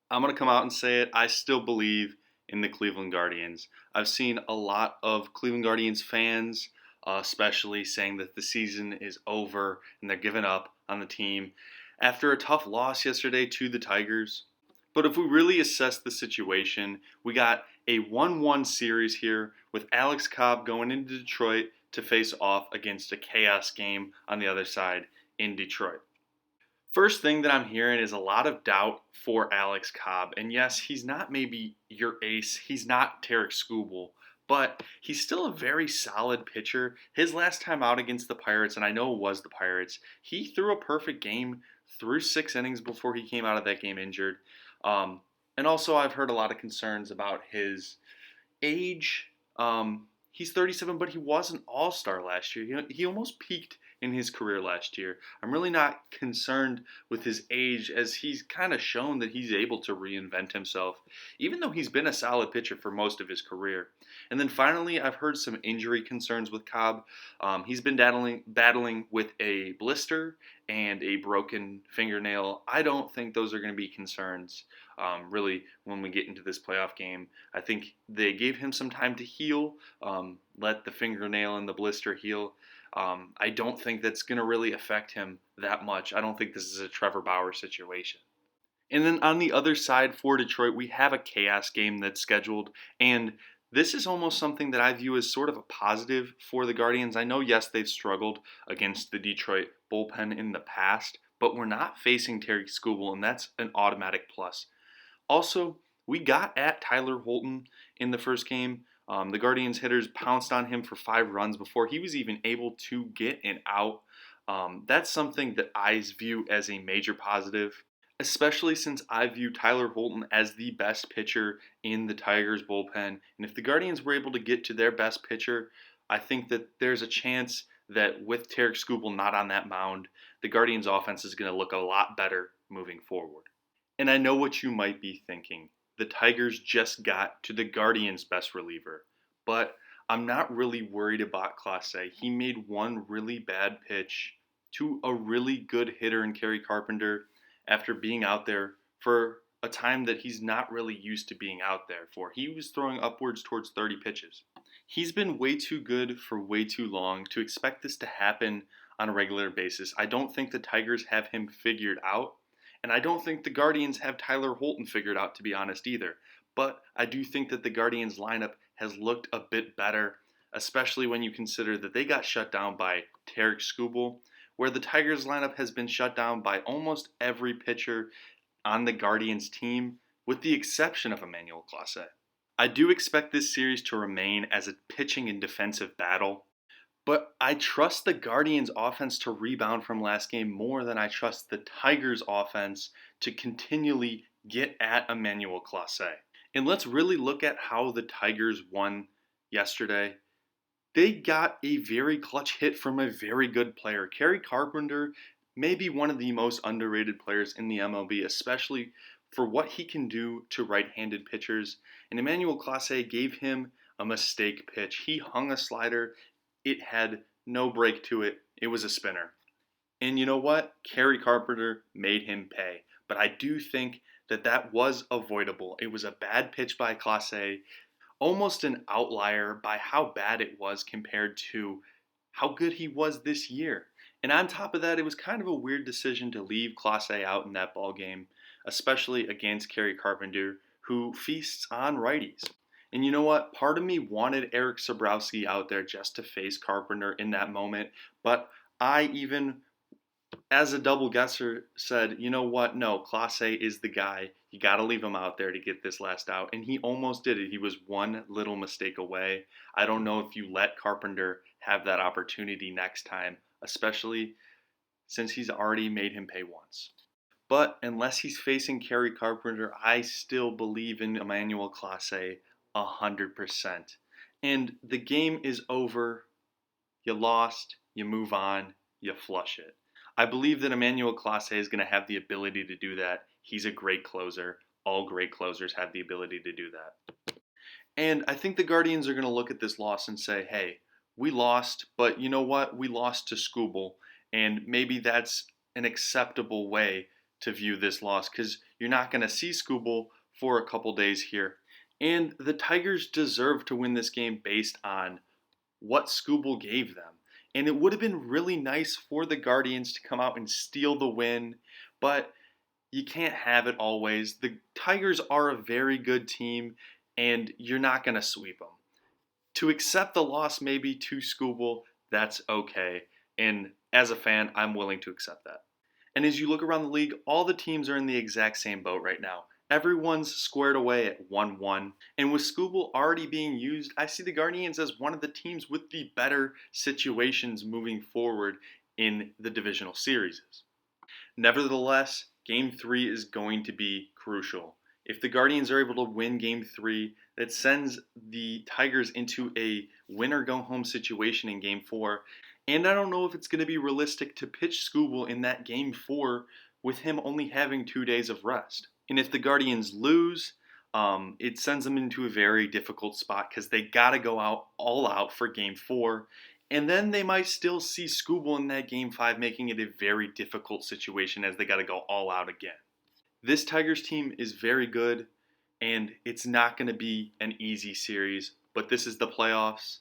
I'm going to come out and say it. I still believe in the Cleveland Guardians. I've seen a lot of Cleveland Guardians fans, especially saying that the season is over and they're giving up on the team after a tough loss yesterday to the Tigers. But if we really assess the situation, we got a 1-1 series here with Alex Cobb going into Detroit to face off against a chaos game on the other side in Detroit. First thing that I'm hearing is a lot of doubt for Alex Cobb. And yes, he's not maybe your ace. He's not Tarek Skubal, but he's still a very solid pitcher. His last time out against the Pirates, and I know it was the Pirates, he threw a perfect game through 6 innings before he came out of that game injured. And also, I've heard a lot of concerns about his age. He's 37, but he was an all-star last year. He almost peaked in his career last year. I'm really not concerned with his age, as he's kind of shown that he's able to reinvent himself, even though he's been a solid pitcher for most of his career. And then finally, I've heard some injury concerns with Cobb. He's been battling with a blister and a broken fingernail. I don't think those are going to be concerns, really, when we get into this playoff game. I think they gave him some time to heal, let the fingernail and the blister heal. I don't think that's going to really affect him that much. I don't think this is a Trevor Bauer situation. And then on the other side for Detroit, we have a chaos game that's scheduled. And this is almost something that I view as sort of a positive for the Guardians. I know, yes, they've struggled against the Detroit bullpen in the past, but we're not facing Terry Skubal, and that's an automatic plus. Also, we got at Tyler Holton in the first game. The Guardians hitters pounced on him for 5 runs before he was even able to get an out. That's something that I view as a major positive, especially since I view Tyler Holton as the best pitcher in the Tigers bullpen. And if the Guardians were able to get to their best pitcher, I think that there's a chance that with Tarek Skubal not on that mound, the Guardians offense is going to look a lot better moving forward. And I know what you might be thinking. The Tigers just got to the Guardians' best reliever. But I'm not really worried about Clase. He made one really bad pitch to a really good hitter in Kerry Carpenter after being out there for a time that he's not really used to being out there for. He was throwing upwards towards 30 pitches. He's been way too good for way too long to expect this to happen on a regular basis. I don't think the Tigers have him figured out. And I don't think the Guardians have Tyler Holton figured out, to be honest, either. But I do think that the Guardians lineup has looked a bit better, especially when you consider that they got shut down by Tarek Skubal, where the Tigers lineup has been shut down by almost every pitcher on the Guardians team, with the exception of Emmanuel Clase. I do expect this series to remain as a pitching and defensive battle, but I trust the Guardians' offense to rebound from last game more than I trust the Tigers' offense to continually get at Emmanuel Clase. And let's really look at how the Tigers won yesterday. They got a very clutch hit from a very good player. Kerry Carpenter may be one of the most underrated players in the MLB, especially for what he can do to right-handed pitchers. And Emmanuel Clase gave him a mistake pitch. He hung a slider. It had no break to it. It was a spinner. And you know what? Kerry Carpenter made him pay. But I do think that that was avoidable. It was a bad pitch by Clase, almost an outlier by how bad it was compared to how good he was this year. And on top of that, it was kind of a weird decision to leave Clase out in that ball game, especially against Kerry Carpenter, who feasts on righties. And you know what? Part of me wanted Eric Sabrowski out there just to face Carpenter in that moment, but I even, as a double guesser, said, you know what? No, Clase is the guy. You got to leave him out there to get this last out. And he almost did it. He was one little mistake away. I don't know if you let Carpenter have that opportunity next time, especially since he's already made him pay once. But unless he's facing Kerry Carpenter, I still believe in Emmanuel Clase 100%. And the game is over. You lost, you move on, you flush it. I believe that Emmanuel Clase is going to have the ability to do that. He's a great closer. All great closers have the ability to do that. And I think the Guardians are going to look at this loss and say, hey, we lost, but you know what? We lost to Skubal, and maybe that's an acceptable way to view this loss because you're not going to see Scooble for a couple days here. And the Tigers deserve to win this game based on what Scooble gave them. And it would have been really nice for the Guardians to come out and steal the win, but you can't have it always. The Tigers are a very good team, and you're not going to sweep them. To accept the loss maybe to Scooble, that's okay. And as a fan, I'm willing to accept that. And as you look around the league, all the teams are in the exact same boat right now. Everyone's squared away at 1-1. And with Scooble already being used, I see the Guardians as one of the teams with the better situations moving forward in the divisional series. Nevertheless, Game 3 is going to be crucial. If the Guardians are able to win Game 3, that sends the Tigers into a win or go home situation in Game 4. And I don't know if it's going to be realistic to pitch Scooble in that Game 4 with him only having 2 days of rest. And if the Guardians lose, it sends them into a very difficult spot because they got to go out all out for Game 4. And then they might still see Scooble in that Game 5, making it a very difficult situation as they got to go all out again. This Tigers team is very good, and it's not going to be an easy series, but this is the playoffs.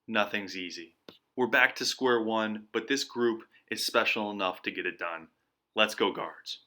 Nothing's easy. We're back to square one, but this group is special enough to get it done. Let's go Guards.